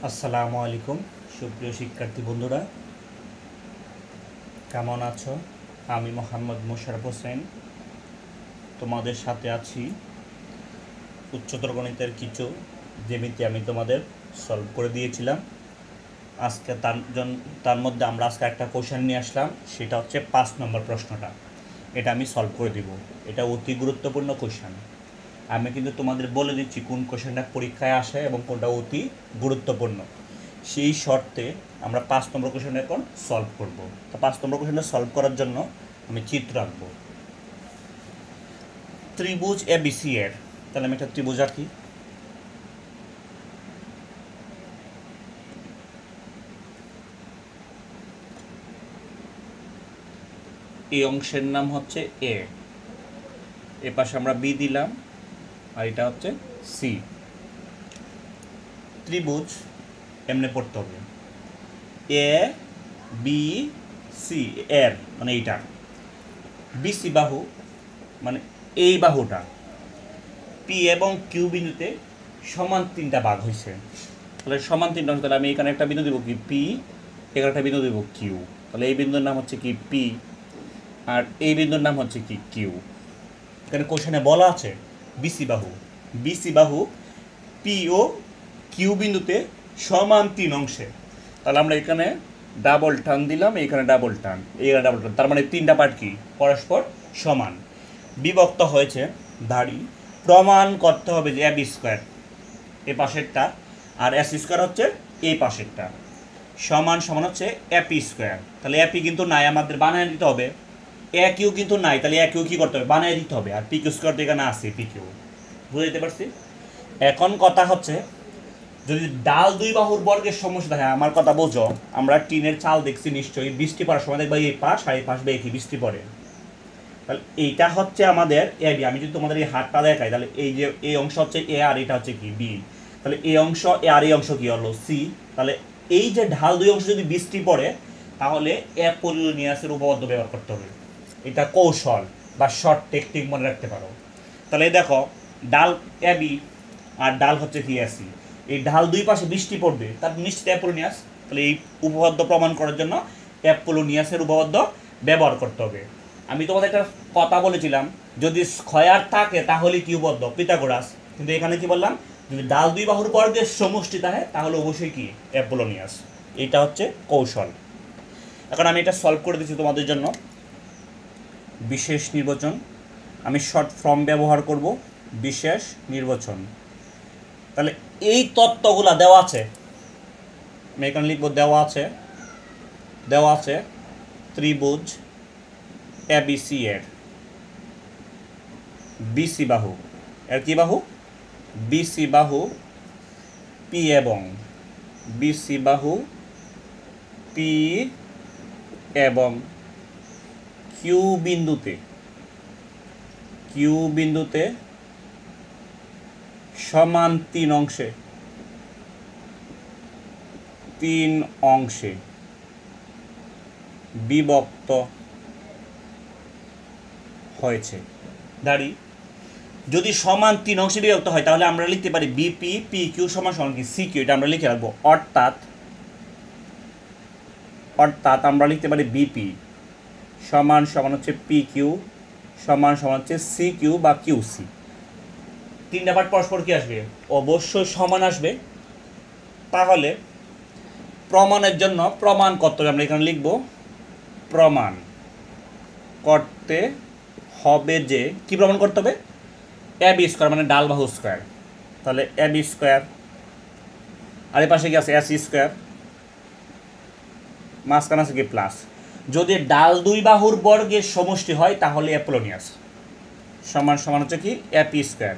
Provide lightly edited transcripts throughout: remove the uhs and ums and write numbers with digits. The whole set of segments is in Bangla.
আসসালামু আলাইকুম সুপ্রিয় শিক্ষার্থী বন্ধুরা, কেমন আছো? আমি মোহাম্মদ মোশাররফ হোসেন তোমাদের সাথে আছি। উচ্চতর গণিতের কিছু জ্যামিতি আমি তোমাদের সলভ করে দিয়েছিলাম। আজকে তার মধ্যে আমরা আজকে একটা কোশ্চেন নিয়ে আসলাম, সেটা হচ্ছে 5 নম্বর প্রশ্নটা। এটা আমি সলভ করে দিব। এটা অতি গুরুত্বপূর্ণ কোশ্চেন। আমি কিন্তু তোমাদের বলে দিচ্ছি কোন কোশ্চেনটা পরীক্ষায় আসে এবং কোনটা অতি গুরুত্বপূর্ণ। সেই শর্তে আমরা 5 নম্বর কোশ্চেন এখন সলভ করব। তো 5 নম্বর কোশ্চেনটা সলভ করার জন্য আমি চিত্র আঁকব ত্রিভুজ এবিসি এর। তাহলে আমি একটা ত্রিভুজ আঁকি। এই অংশের নাম হচ্ছে এ, এ পাশে আমরা বি দিলাম, আর এটা হচ্ছে সি। ত্রিভুজ এমনি পড়তে হবে এ বি সি এর, মানে এইটা বিসি বাহু, মানে এই বাহুটা পি এবং কিউ বিন্দুতে সমান 3টা ভাগ হয়েছে। তাহলে সমান 3টা অংশ, তাহলে আমি এখানে একটা বিন্দু দেবো কি পি, এখানে একটা বিন্দু দেবো কিউ। তাহলে এই বিন্দুর নাম হচ্ছে কি পি, আর এই বিন্দুর নাম হচ্ছে কি কিউ। এখানে কোশ্চেনে বলা আছে বিসি বাহু পি ও কিউ বিন্দুতে সমান 3 অংশে। তাহলে আমরা এখানে ডাবল টান দিলাম, এখানে ডাবল টান, এখানে ডাবল টান, তার মানে 3টা পার্ট কি পরস্পর সমান বিভক্ত হয়েছে। দাঁড়ি প্রমাণ করতে হবে যে এবি স্কোয়ার এ পাশেরটা আর এস স্কোয়ার হচ্ছে এই পাশেরটা সমান সমান হচ্ছে এপি স্কোয়ার। তাহলে এপি কিন্তু নাই, আমাদের বানিয়ে দিতে হবে। এ কিউ কিন্তু নাই, তাহলে এ কিউ কী করতে হবে, বানিয়ে দিতে হবে। আর পি কিউ স্কোয়ার তো এখানে আছে, পি কিউ বুঝতে পারছি। এখন কথা হচ্ছে যদি ডাল দুই বাহুর বর্গের সমস্যা থাকে, আমার কথা বোঝো। আমরা টিনের চাল দেখছি নিশ্চয়ই, বৃষ্টি পড়ার সময় দেখবা এই পাশ আর এই পাশ বেয়ে কি বৃষ্টি পড়ে। তাহলে এইটা হচ্ছে আমাদের এ বি। আমি যদি তোমাদের এই হাতটা দেখাই, তাহলে এই যে এই অংশ হচ্ছে এ আর এটা হচ্ছে কি বি। তাহলে এই অংশ এ আর এই অংশ কি হলো সি। তাহলে এই যে ঢাল দুই অংশ যদি বৃষ্টি পড়ে, তাহলে অ্যাপোলোনিয়াসের উপপাদ্য ব্যবহার করতে হবে। এটা কৌশল বা শর্ট টেকনিক মনে রাখতে পারো। তাহলে দেখো ডাল এ বি আর ডাল হচ্ছে কি এসি, এই ঢাল দুই পাশে বৃষ্টি পড়বে, তার নিশ্চিত অ্যাপোলোনিয়াস। তাহলে এই উপপাদ্য প্রমাণ করার জন্য অ্যাপোলোনিয়াসের উপপাদ্য ব্যবহার করতে হবে। আমি তোমাদের একটা কথা বলেছিলাম, যদি স্কয়ার থাকে তাহলে কি উপপাদ্য, পিথাগোরাস। কিন্তু এখানে কি বললাম, যদি ডাল দুই বাহুর বর্গের সমষ্টি থাকে তাহলে অবশ্যই কি অ্যাপোলোনিয়াস। এটা হচ্ছে কৌশল। এখন আমি এটা সলভ করে দিচ্ছি তোমাদের জন্য। বিশেষ নির্বাচন, আমি শর্ট ফর্ম ব্যবহার করব, বিশেষ নির্বাচন। তাহলে এই তত্ত্বগুলা দেওয়া আছে, আমি এখানে লিখব দেওয়া আছে ত্রিভুজ এবিসি এর বিসি বাহু, এর কি বাহু, বিসি বাহু পি এবং বিসি বাহু পি এবং কিউ বিন্দুতে সমান 3 অংশে বিভক্ত হয়েছে। দাঁড়ি যদি সমান 3 অংশে বিভক্ত হয়, তাহলে আমরা লিখতে পারি বিপি পি কিউ সমান সমান কি সি কিউ। এটা আমরা লিখে রাখবো। অর্থাৎ আমরা লিখতে পারি বিপি সমান সমান হচ্ছে পি কিউ সমান সমান হচ্ছে সি কিউ বা কিউ সি। 3টা পার্ট পরস্পর কি আসবে, অবশ্যই সমান আসবে। তাহলে প্রমাণের জন্য প্রমাণ করতে হবে, আমরা এখানে লিখব প্রমাণ করতে হবে যে কি প্রমাণ করতে হবে, এ বি স্কোয়ার মানে ডাল বাহু স্কোয়ার। তাহলে এ বি স্কোয়ার, আর এর পাশে কি আছে এস স্কোয়ার, মাঝখানে আছে কি প্লাস। যদি ডাল দুই বাহুর বর্গের সমষ্টি হয় তাহলে অ্যাপোলোনিয়াস সমান সমান হচ্ছে কি এপি স্কোয়ার।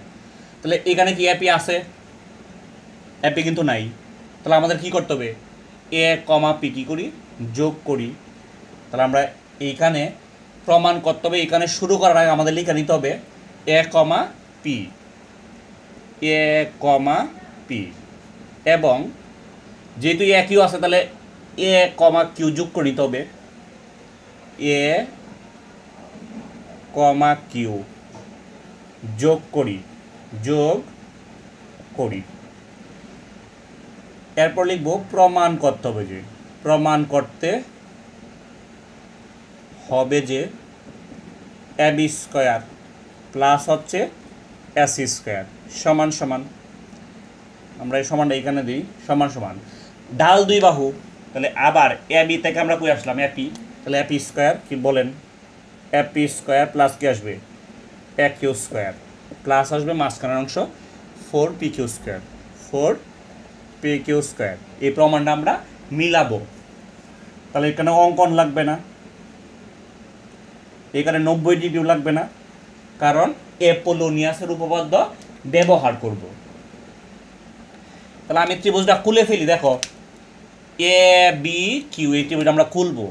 তাহলে এখানে কি এপি আছে, এপি কিন্তু নাই। তাহলে আমাদের কি করতে হবে, এ কমা পি কি করি, যোগ করি। তাহলে আমরা এইখানে প্রমাণ করতে হবে, এখানে শুরু করার আগে আমাদের লিখে নিতে হবে এ কমা পি এবং যেহেতু এ কিউ আছে, তাহলে এ কমা কিউ যোগ করে নিতে হবে, এ কমা কিউ যোগ করি এরপর লিখব প্রমাণ করতে হবে যে, প্রমাণ করতে হবে যে ab স্কয়ার প্লাস হচ্ছে ac স্কয়ার সমান সমান, আমরা এই সমানটা এখানে দিই, সমান সমান ঢাল দুই বাহু, তাহলে আবার ab থেকে আমরা কই আসলাম ap, তাহলে ap স্কয়ার কি বলেন, ap স্কয়ার প্লাস কি আসবে aq স্কয়ার প্লাস আসবে মাঝখানের অংশ 4pq স্কয়ার, 4pq স্কয়ার। এই প্রমাণটা আমরা মিলাবো, তাহলে এখানে অঙ্কন লাগবে না, এখানে 90 ডিগ্রিও লাগবে না, কারণ অ্যাপোলোনিয়াসের উপপাদ্য ব্যবহার করব। তাহলে আমি ত্রিভুজটা খুলে ফেলি, দেখো এ বি কিউ, এই ত্রিভুজটা আমরা খুলবো,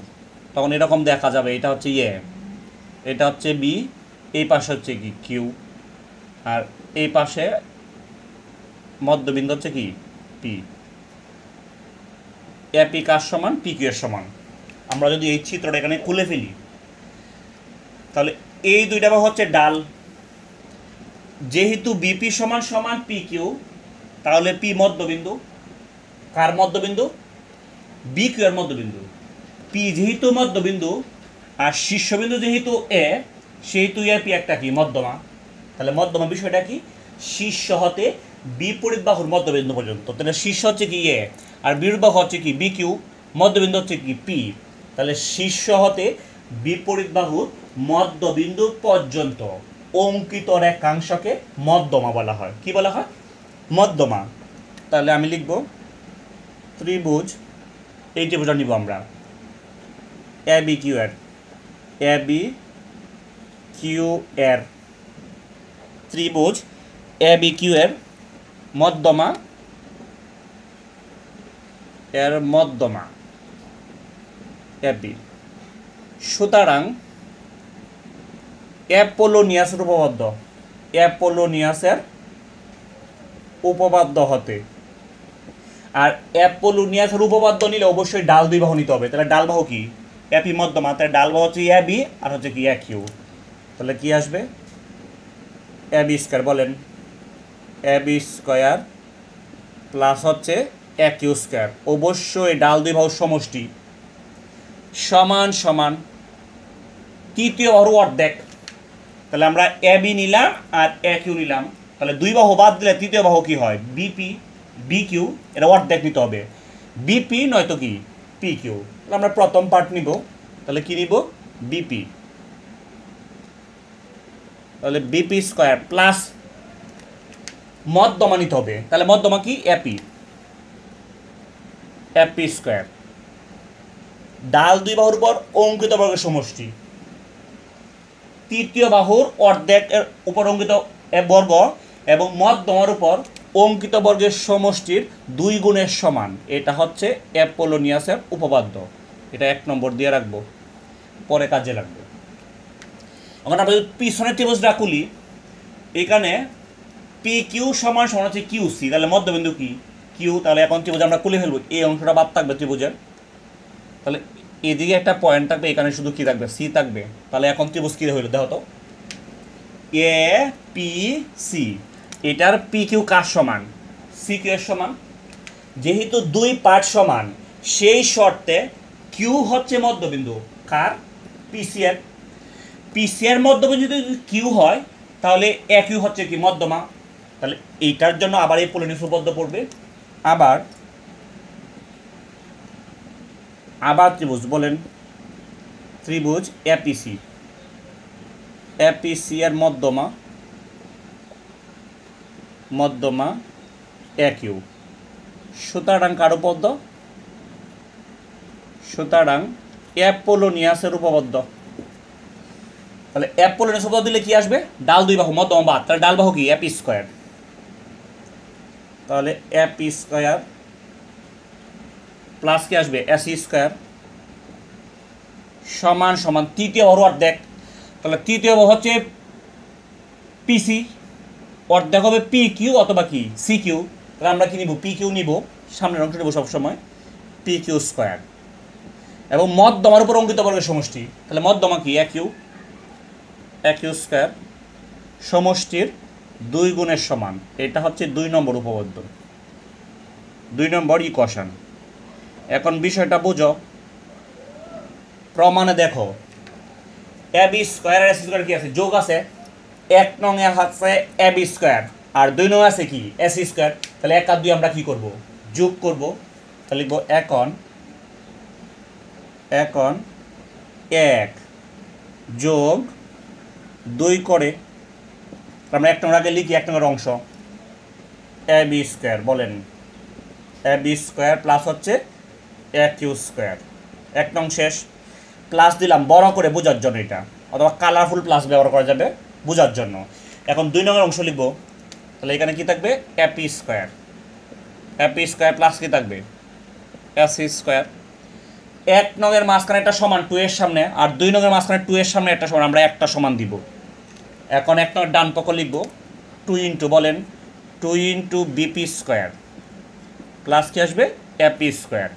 তখন এরকম দেখা যাবে, এটা হচ্ছে এ, এটা হচ্ছে বি, এই পাশে হচ্ছে কি কিউ, আর এই পাশে মধ্যবিন্দু হচ্ছে কি পি। এ পি কার সমান, পি কিউ এর সমান। আমরা যদি এই চিত্রটা এখানে খুলে ফেলি, তাহলে এই দুইটা বাহু হচ্ছে ডাল, যেহেতু বিপি সমান সমান পি কিউ, তাহলে পি মধ্যবিন্দু, কার মধ্যবিন্দু, বি কিউ এর মধ্যবিন্দু। পি যেহেতু মধ্যবিন্দু আর শীর্ষবিন্দু যেহেতু এ, সেহেতু এ পি একটা কি মধ্যমা, তাহলে মধ্যমা বিষয়টা কি, শীর্ষ হতে বিপরীত বাহুর মধ্যবিন্দু পর্যন্ত, তাহলে শীর্ষ হচ্ছে কি এ আর বিপরীত বাহু হচ্ছে কি বি কিউ, মধ্যবিন্দু হচ্ছে কি পি, তাহলে শীর্ষ হতে বিপরীত বাহুর মধ্যবিন্দু পর্যন্ত অঙ্কিত রেখাংশকে মধ্যমা বলা হয়। কি বলা হয়, মধ্যমা। তাহলে আমি লিখব ত্রিভুজ, এই ত্রিভুজটা নিব আমরা এ বি কিউ এর, এ বি কিউ এর ত্রিভুজ এ বি কিউ এর মধ্যমা, এর মধ্যমা এ বি। সুতরাং অ্যাপোলোনিয়াসের উপপাদ্য, অ্যাপোলোনিয়াসের উপপাদ্য হতে, আর অ্যাপোলোনিয়াসের উপপাদ্য নিলে অবশ্যই ডাল দুই বাহু নিতে হবে, তাহলে ডাল বাহু কি এপি মধ্যমা, তাহলে ডাল বাহু হচ্ছে এ বি আর হচ্ছে কি এ কিউ, তাহলে কি আসবে এ বি স্কয়ার, বলেন এ বি স্কয়ার প্লাস হচ্ছে এ কিউ স্কয়ার, অবশ্যই ডাল দুই বাহুর সমষ্টি সমান সমান তৃতীয় বাহুর অর্ধেক, তাহলে আমরা এ বি নিলাম আর এ কিউ নিলাম, তাহলে দুই বাহু বাদ দিলে তৃতীয় বাহু কি হয় বিপি, বি কিউ, এটা অর্ধেক নিতে হবে, বিপি নয়তো কি পি কিউ। তাহলে আমরা প্রথম পার্ট নিব, তাহলে কি নিব বিপি, তাহলে বিপি স্কয়ার প্লাস মধ্যমা নিতে হবে, তাহলে মধ্যমা কি এপি, এপি স্কয়ার, ডাল দুই বাহুর উপর অঙ্কিত বর্গের সমষ্টি, তৃতীয় বাহুর অর্ধেক এর উপর অঙ্কিত বর্গ এবং মধ্যমার উপর অঙ্কিত বর্গের সমষ্টির 2 গুণের সমান, এটা হচ্ছে অ্যাপোলোনিয়াসের উপপাদ্য। এটা 1 নম্বর দিয়ে রাখবো, পরে কাজে লাগবে। এখন আমরা যদি পিছনের ত্রিভুজটা খুলি, এখানে পি কিউ সমান সমান হচ্ছে কিউ সি, তাহলে মধ্যবিন্দু কি কিউ, তাহলে এখন ত্রিভুজ আমরা খুলে ফেলবো, এই অংশটা বাদ থাকবে ত্রিভুজের, তাহলে এদিকে একটা পয়েন্ট থাকবে, এখানে শুধু কি থাকবে সি থাকবে, তাহলে এখন ত্রিভুজ কি হইলো দেখো তো, এ পি সি, এটার পি কিউ কার সমান, সি কিউ এর সমান, যেহেতু দুই পার্ট সমান সেই শর্তে কিউ হচ্ছে মধ্যবিন্দু কার, পিসি এর, পিসি এর মধ্যবিন্দু যদি কিউ হয় তাহলে এ কিউ হচ্ছে কি মধ্যমা, তাহলে এইটার জন্য আবার এই পোলোনিয়াস উপপাদ্য পড়বে। আবার ত্রিভুজ, বলেন ত্রিভুজ এপিসি, এপিসি এর মধ্যমা, মধ্যমা এ কিউ, সুতরাং কার উপপাদ্য, সুতরাং অ্যাপোলোনিয়াসের উপপাদ্য। তাহলে অ্যাপোলোনিয়াস উপপাদ্য দিলে কি আসবে, ডাল দুই বাহু মধ্যমা বাদ, তাহলে ডাল বাহু কি এপি স্কয়ার, তাহলে এপি স্কয়ার প্লাস কি আসবে এসি স্কয়ার সমান সমান তৃতীয় বাহুর অর্ধেক, তাহলে তৃতীয় বাহু হচ্ছে পিসি, অর্ধেক হবে পি কিউ অথবা কি সি কিউ, তাহলে আমরা কি নিব পি কিউ নিব, সামনের অংশ নেব সবসময় পি কিউ স্কয়ার, এবং মধ্যমার উপর অঙ্কিত বর্গের সমষ্টি, তাহলে মধ্যমা কি এ কিউ স্কয়ার সমষ্টির 2 গুণের সমান, এটা হচ্ছে 2 নম্বর উপপাদ্য। 2 নম্বর ইকুয়েশন। এখন বিষয়টা বুঝো, প্রমাণে দেখো ab স্কয়ার আর ac স্কয়ার কি আছে, যোগ আছে। 1 নং এ আছে ab স্কয়ার আর 2 নং আছে কি ac স্কয়ার। তাহলে 1 আর 2 আমরা কি করব, যোগ করব। তাহলে লিখব এখন 1 যোগ 2 করে আমরা 1 নং আগে লিখি 1 নং অংশ ab স্কয়ার, বলেন ab স্কয়ার প্লাস হচ্ছে ac স্কয়ার। 1 নং শেষ। প্লাস দিলাম বড় করে বোঝার জন্য, এটা অথবা কালারফুল প্লাস ব্যবহার করা যাবে বোঝার জন্য। এখন 2 নং অংশ লিখব। তাহলে এখানে কি থাকবে, ab স্কয়ার প্লাস কি থাকবে, ac স্কয়ার। 1 নং এর মাঝখানে একটা সমান 2 এর সামনে, আর 2 নং এর মাঝখানে 2 এর সামনে একটা সমান, আমরা একটা সমান দিব। এখন 1 নং ডান পক্ষ লিখব 2 ইন্টু, বলেন 2 ইন্টু bp স্কয়ার প্লাস কি আসবে ab স্কয়ার,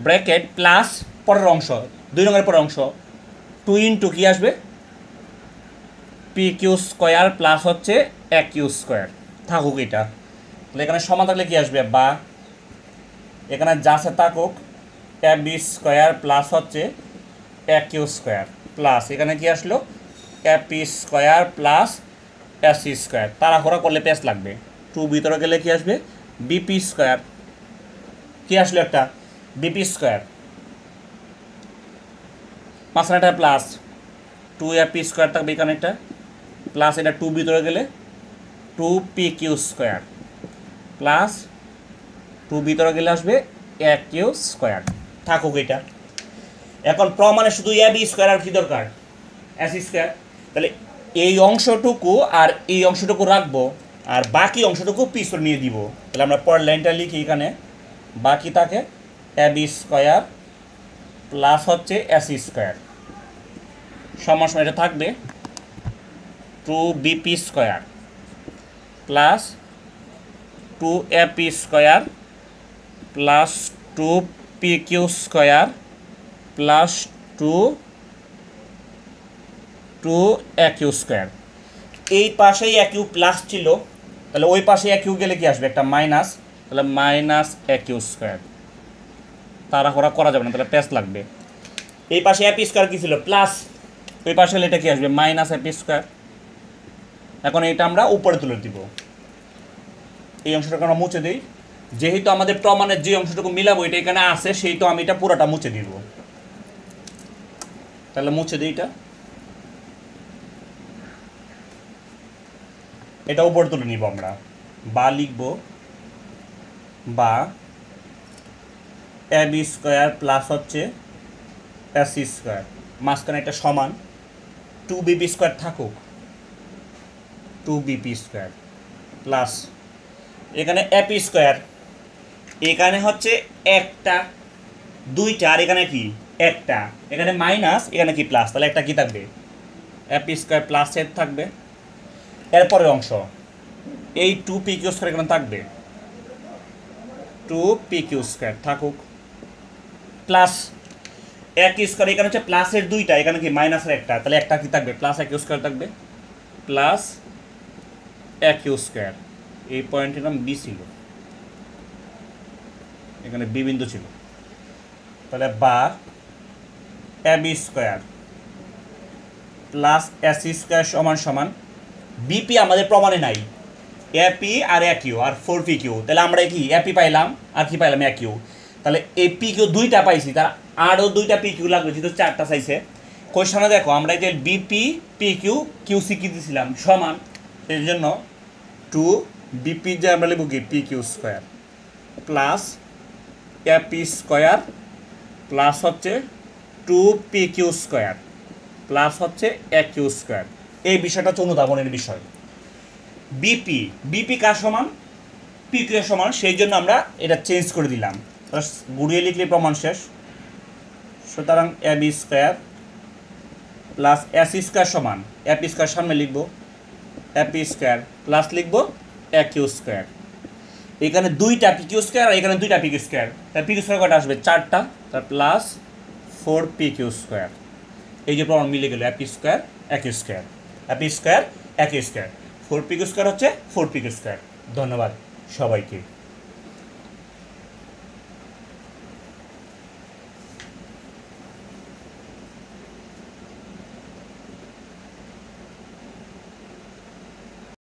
ব্র্যাকেট প্লাস পরের অংশ 2 নং এর পরের অংশ 2 ইন্টু কি আসবে pq স্কয়ার প্লাস হচ্ছে aq স্কয়ার। থাকুক এটা। তাহলে এখানে সমান থাকলে কি আসবে, বা এখানে যা আছে থাকুক ab স্কয়ার প্লাস হচ্ছে aq স্কয়ার প্লাস এখানে কি আসলো ab square plus ac square. তাড়াহুড়া করলে পেস লাগবে। 2 ভিতরে গেলে কি আসবে bp স্কয়ার, কি আসলো একটা bp স্কয়ার, মাঝখানেটা প্লাস 2ab স্কয়ার থাকবে এখানে একটা প্লাস, এটা 2 ভিতরে গেলে 2pq স্কয়ার প্লাস 2 ভিতরে গেলে আসবে aq স্কয়ার। থাকুক এটা। এখন প্রমাণে শুধু ab স্কয়ার আর কি দরকার, ac স্কয়ার। তাহলে এই অংশটুকু আর এই অংশটুকু রাখবো আর বাকি অংশটুকু পিছনে নিয়ে দিব। তাহলে আমরা পরের লাইনটা লিখি, এখানে বাকি থাকে ab স্কয়ার প্লাস হচ্ছে ac স্কয়ার সমান সমান এটা থাকবে 2bp square plus 2ab square plus 2pq square plus 2aq square. এই পাশেই aq প্লাস ছিল, তাহলে ওই পাশে aq গেলে কি আসবে একটা মাইনাস, তাহলে মাইনাস aq স্কয়ার। তাড়াহুড়া করা যাবে না, তাহলে প্যাস লাগবে। এই পাশে ab স্কয়ার কি ছিল প্লাস, ওই পাশে হলে এটা কি আসবে মাইনাস ab স্কয়ার। এখন এটা আমরা উপরে তুলে দিব। এই অংশটাকে আমরা মুছে দিই, যেহেতু আমাদের প্রমাণের যে অংশটুকু মিলাবো এটা এখানে আছে, সেই তো আমি এটা পুরোটা মুছে দিব। তাহলে মুছে দিই এটা উপরে তুলে নিব আমরা, বা লিখব বা ab স্কয়ার প্লাস হচ্ছে ac স্কয়ার, মাঝখানে একটা সমান 2bp স্কয়ার থাকুক 2bp স্কয়ার প্লাস এখানে ab স্কয়ার, এখানে হচ্ছে একটা দুইটা আর এখানে কি একটা, এখানে মাইনাস এখানে কি প্লাস, তাহলে একটা কি থাকবে ab স্কয়ার প্লাস এর থাকবে। এরপরের অংশ এই 2pq স্কয়ার এখানে থাকবে 2pq স্কয়ার থাকুক প্লাস এক স্কয়ার, এখানে হচ্ছে প্লাসের দুইটা এখানে কি মাইনাসের একটা, তাহলে একটা কি থাকবে প্লাস aq স্কয়ার থাকবে প্লাস aq স্কয়ার। এই পয়েন্টের নাম বি ছিল, এখানে বি বিন্দু ছিল। তাহলে বা ab square plus ac square সমান সমান বিপি আমাদের প্রমাণে নাই, ap আর aq আর 4pq, তাহলে আমরা কি ap পাইলাম আর কি পাইলাম aq, তাহলে এই pq দুইটা পাইছি, তার আরও দুইটা pq লাগবে, যেহেতু চারটা চাইছে। কোয়েশ্চনে দেখো আমরা এই যে বিপি pq qc কি দিয়েছিলাম সমান, সেই জন্য 2bp যে আমরা লিখব কি pq square plus ap square plus হচ্ছে 2pq স্কয়ার প্লাস হচ্ছে aq স্কয়ার। এই বিষয়টা হচ্ছে অনুধাবনের বিষয়। বিপি কার সমান pq এর সমান, সেই জন্য আমরা এটা চেঞ্জ করে দিলাম, গুড়িয়ে লিখলে প্রমাণ শেষ। সুতরাং ab square plus ac square সমান ab স্কয়ার সামনে লিখব ab স্কয়ার প্লাস লিখব aq স্কয়ার। এখানে দুইটা pq স্কয়ার আর এখানে দুইটা pq স্কয়ার, তার pq স্কয়ার কয়টা আসবে চারটা, তার প্লাস 4pq স্কয়ার। এই যে প্রমাণ মিলে গেল ab square aq square, ab square aq square, 4pq square হচ্ছে 4pq স্কয়ার। ধন্যবাদ সবাইকে।